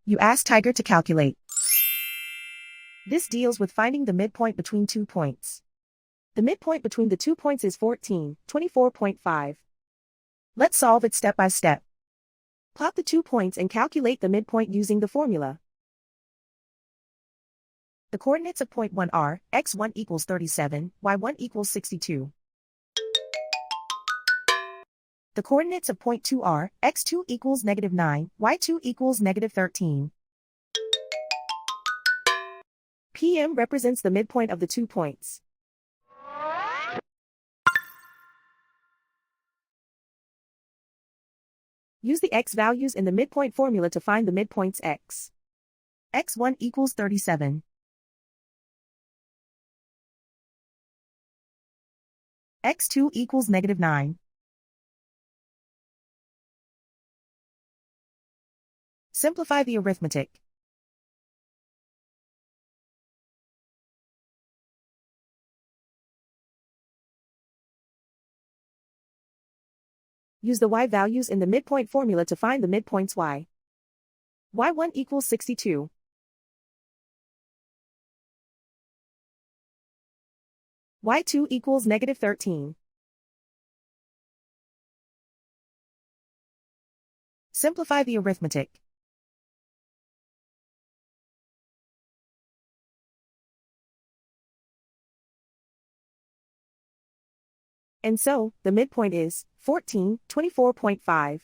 You ask Tiger to calculate. This deals with finding the midpoint between 2 points. The midpoint between the 2 points is 14, 24.5. Let's solve it step by step. Plot the 2 points and calculate the midpoint using the formula. The coordinates of point 1 are, x1 equals 37, y1 equals 62. The coordinates of point 2 are, x2 equals -9, y2 equals -13. PM represents the midpoint of the 2 points. Use the x values in the midpoint formula to find the midpoints x. x1 equals 37. x2 equals -9. Simplify the arithmetic. Use the y values in the midpoint formula to find the midpoints y. y1 equals 62. y2 equals -13. Simplify the arithmetic. And so, the midpoint is 14, 24.5.